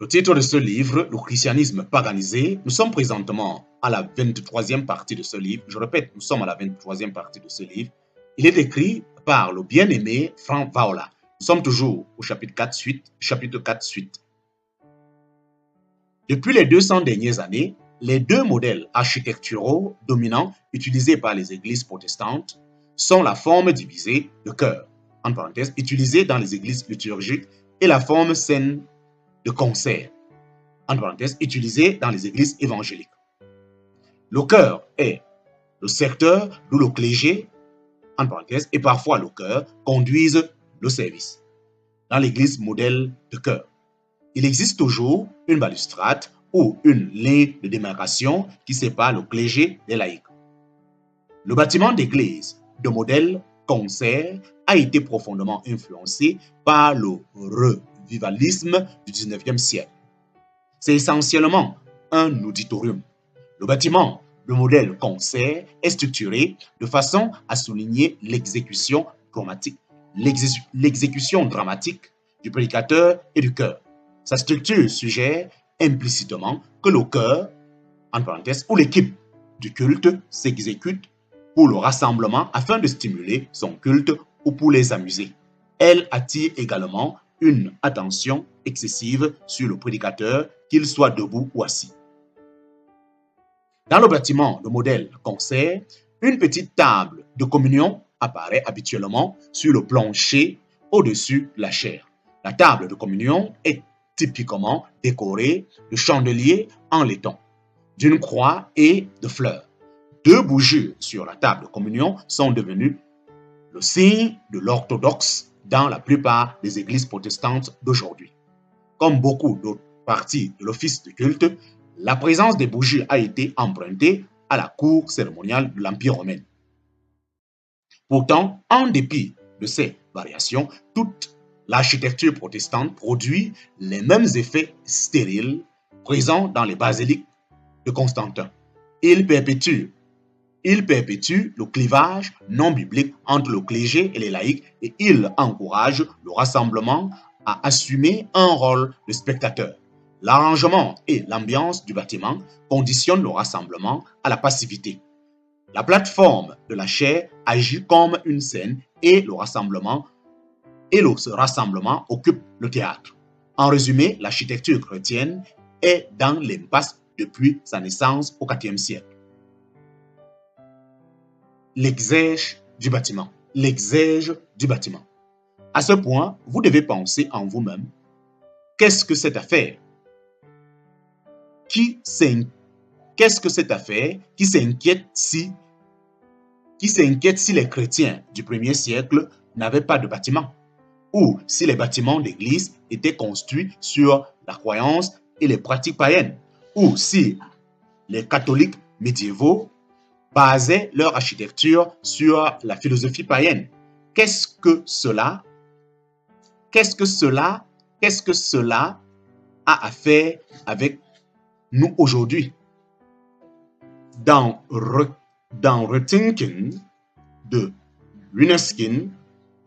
Le titre de ce livre, Le christianisme paganisé, nous sommes présentement à la 23e partie de ce livre. Je répète, nous sommes à la 23e partie de ce livre. Il est écrit par le bien-aimé Frank Vaula. Nous sommes toujours au chapitre 4 suite. Depuis les 200 dernières années, les deux modèles architecturaux dominants utilisés par les églises protestantes sont la forme divisée, le chœur, en parenthèse, utilisée dans les églises liturgiques, et la forme scène de concert, en parenthèse, utilisée dans les églises évangéliques. Le chœur est le secteur d'où le clergé, en parenthèse, et parfois le chœur, conduisent le service. Dans l'église modèle de chœur, il existe toujours une balustrade ou une ligne de démarcation qui sépare le clergé des laïcs. Le bâtiment d'église de modèle concert a été profondément influencé par le revivalisme du 19e siècle. C'est essentiellement un auditorium. Le bâtiment de modèle concert est structuré de façon à souligner l'exécution dramatique du prédicateur et du chœur. Sa structure suggère implicitement que le chœur, en parenthèse, ou l'équipe du culte s'exécute pour le rassemblement afin de stimuler son culte ou pour les amuser. Elle attire également une attention excessive sur le prédicateur, qu'il soit debout ou assis. Dans le bâtiment de modèle concert, une petite table de communion apparaît habituellement sur le plancher au-dessus de la chaire. La table de communion est typiquement décorée de chandeliers en laiton, d'une croix et de fleurs. Deux bougies sur la table de communion sont devenues le signe de l'orthodoxe dans la plupart des églises protestantes d'aujourd'hui. Comme beaucoup d'autres parties de l'office de culte, la présence des bougies a été empruntée à la cour cérémoniale de l'Empire romain. Pourtant, en dépit de ces variations, toute l'architecture protestante produit les mêmes effets stériles présents dans les basiliques de Constantin. Il perpétue le clivage non biblique entre le clergé et les laïcs et il encourage le rassemblement à assumer un rôle de spectateur. L'arrangement et l'ambiance du bâtiment conditionnent le rassemblement à la passivité. La plateforme de la chaire agit comme une scène et ce rassemblement occupe le théâtre. En résumé, l'architecture chrétienne est dans l'impasse depuis sa naissance au IVe siècle. L'exégèse du bâtiment. À ce point, vous devez penser en vous-même, qu'est-ce que cette affaire qui s'inquiète si les chrétiens du 1er siècle n'avaient pas de bâtiment, ou si les bâtiments d'église étaient construits sur la croyance et les pratiques païennes, ou si les catholiques médiévaux basaient leur architecture sur la philosophie païenne. Qu'est-ce que cela a à faire avec nous aujourd'hui? Dans Rethinking de Wineskin,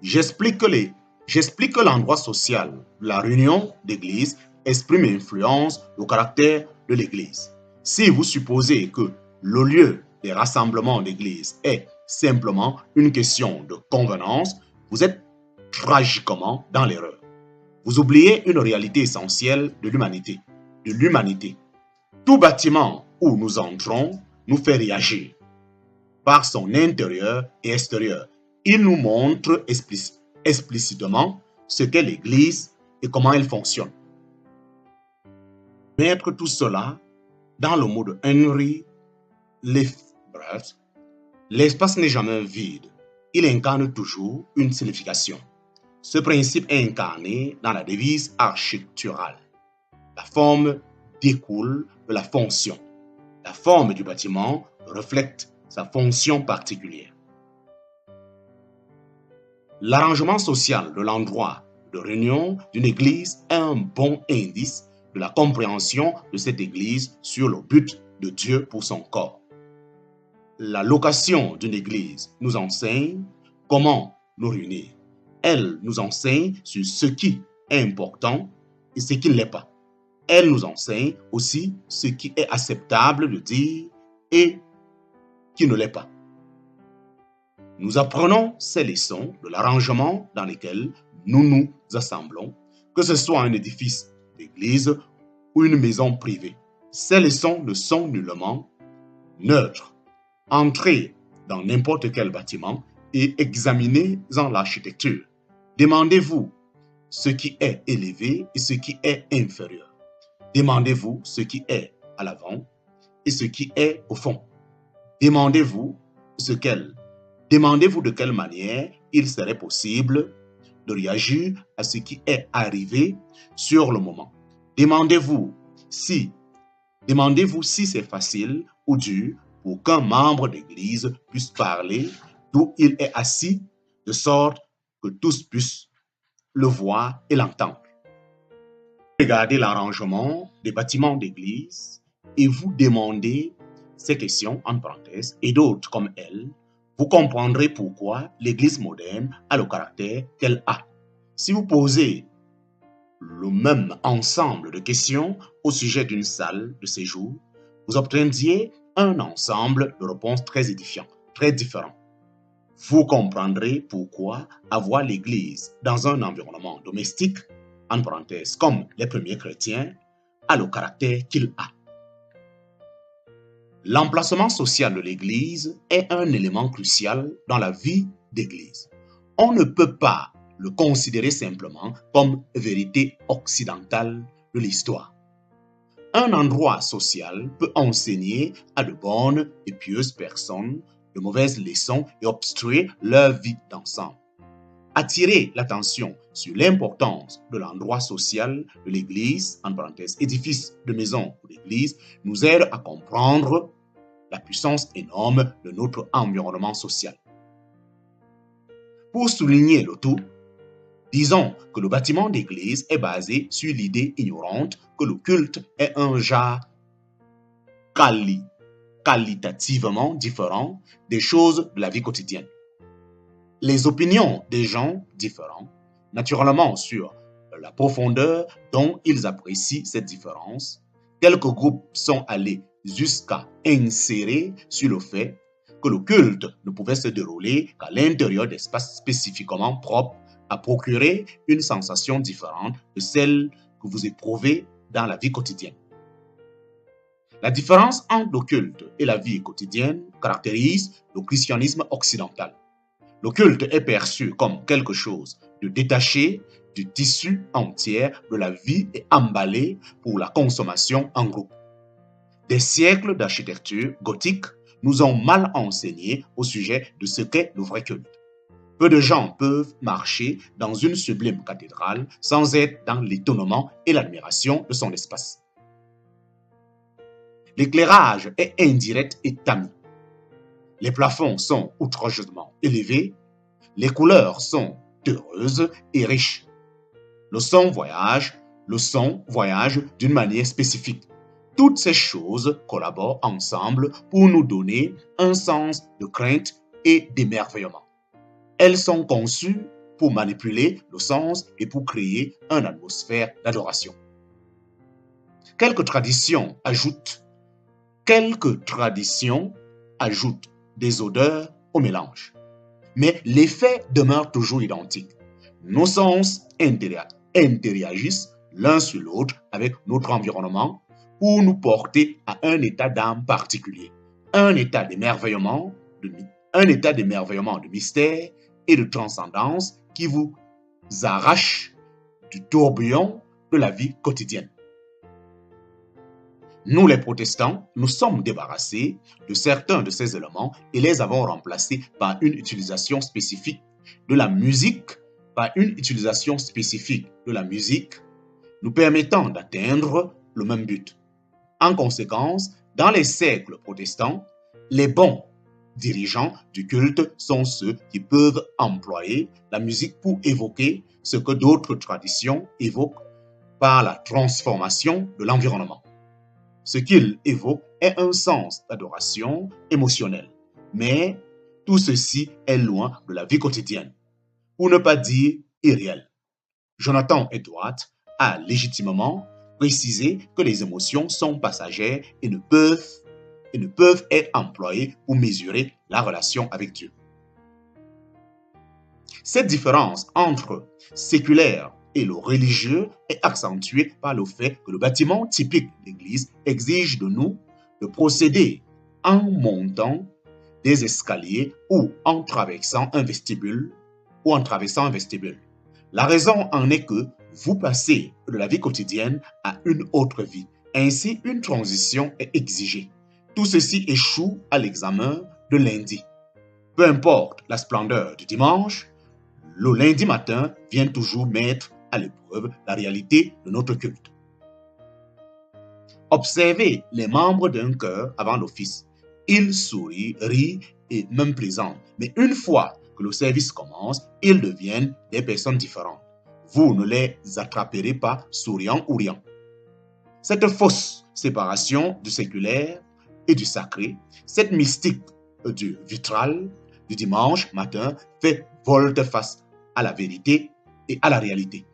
j'explique que l'endroit social de la réunion d'église exprime et influence le caractère de l'église. Si vous supposez que le lieu des rassemblements d'église est simplement une question de convenance, vous êtes tragiquement dans l'erreur. Vous oubliez une réalité essentielle de l'humanité. Tout bâtiment où nous entrons nous fait réagir par son intérieur et extérieur. Il nous montre explicitement ce qu'est l'Église et comment elle fonctionne. Mettre tout cela dans le mot de Henry Lefebvre, l'espace n'est jamais vide. Il incarne toujours une signification. Ce principe est incarné dans la devise architecturale. La forme découle de la fonction. La forme du bâtiment reflète sa fonction particulière. L'arrangement social de l'endroit de réunion d'une église est un bon indice de la compréhension de cette église sur le but de Dieu pour son corps. La location d'une église nous enseigne comment nous réunir. Elle nous enseigne sur ce qui est important et ce qui ne l'est pas. Elle nous enseigne aussi ce qui est acceptable de dire et qui ne l'est pas. Nous apprenons ces leçons de l'arrangement dans lequel nous nous assemblons, que ce soit un édifice d'église ou une maison privée. Ces leçons ne sont nullement neutres. Entrez dans n'importe quel bâtiment et examinez-en l'architecture. Demandez-vous ce qui est élevé et ce qui est inférieur. Demandez-vous ce qui est à l'avant et ce qui est au fond. Demandez-vous de quelle manière il serait possible de réagir à ce qui est arrivé sur le moment. Demandez-vous si c'est facile ou dur pour qu'un membre d'église puisse parler d'où il est assis, de sorte que tous puissent le voir et l'entendre. Regardez l'arrangement des bâtiments d'église et vous demandez ces questions en parenthèse et d'autres comme elles, vous comprendrez pourquoi l'église moderne a le caractère qu'elle a. Si vous posez le même ensemble de questions au sujet d'une salle de séjour, vous obtiendriez un ensemble de réponses très édifiant, très différent. Vous comprendrez pourquoi avoir l'église dans un environnement domestique, en parenthèse, comme les premiers chrétiens, a le caractère qu'il a. L'emplacement social de l'église est un élément crucial dans la vie d'église. On ne peut pas le considérer simplement comme vérité occidentale de l'histoire. Un endroit social peut enseigner à de bonnes et pieuses personnes de mauvaises leçons et obstruer leur vie d'ensemble. Attirer l'attention sur l'importance de l'endroit social de l'église, en parenthèse, édifice de maison ou d'église, nous aide à comprendre la puissance énorme de notre environnement social. Pour souligner le tout, disons que le bâtiment d'église est basé sur l'idée ignorante que le culte est un genre qualitativement différent des choses de la vie quotidienne. Les opinions des gens différents, naturellement sur la profondeur dont ils apprécient cette différence, quelques groupes sont allés jusqu'à insérer sur le fait que le culte ne pouvait se dérouler qu'à l'intérieur d'espaces spécifiquement propres à procurer une sensation différente de celle que vous éprouvez dans la vie quotidienne. La différence entre le culte et la vie quotidienne caractérise le christianisme occidental. Le culte est perçu comme quelque chose de détaché du tissu entier de la vie et emballé pour la consommation en groupe. Des siècles d'architecture gothique nous ont mal enseigné au sujet de ce qu'est le vrai culte. Peu de gens peuvent marcher dans une sublime cathédrale sans être dans l'étonnement et l'admiration de son espace. L'éclairage est indirect et tamis. Les plafonds sont outrageusement élevés. Les couleurs sont heureuses et riches. Le son voyage d'une manière spécifique. Toutes ces choses collaborent ensemble pour nous donner un sens de crainte et d'émerveillement. Elles sont conçues pour manipuler le sens et pour créer une atmosphère d'adoration. Quelques traditions ajoutent des odeurs au mélange. Mais l'effet demeure toujours identique. Nos sens interagissent l'un sur l'autre avec notre environnement pour nous porter à un état d'âme particulier, un état d'émerveillement, de mystère et de transcendance qui vous arrache du tourbillon de la vie quotidienne. Nous, les protestants, nous sommes débarrassés de certains de ces éléments et les avons remplacés par une utilisation spécifique de la musique, nous permettant d'atteindre le même but. En conséquence, dans les siècles protestants, les bons dirigeants du culte sont ceux qui peuvent employer la musique pour évoquer ce que d'autres traditions évoquent par la transformation de l'environnement. Ce qu'il évoque est un sens d'adoration émotionnelle. Mais tout ceci est loin de la vie quotidienne, pour ne pas dire irréel. Jonathan Edwards a légitimement préciser que les émotions sont passagères et ne peuvent être employées pour mesurer la relation avec Dieu. Cette différence entre séculaire et le religieux est accentuée par le fait que le bâtiment typique d'église exige de nous de procéder en montant des escaliers ou en traversant un vestibule. La raison en est que vous passez de la vie quotidienne à une autre vie. Ainsi, une transition est exigée. Tout ceci échoue à l'examen de lundi. Peu importe la splendeur du dimanche, le lundi matin vient toujours mettre à l'épreuve la réalité de notre culte. Observez les membres d'un chœur avant l'office. Ils sourient, rient et même plaisantent. Mais une fois que le service commence, ils deviennent des personnes différentes. Vous ne les attraperez pas souriant ou riant. Cette fausse séparation du séculaire et du sacré, cette mystique du vitral du dimanche matin fait volte-face à la vérité et à la réalité.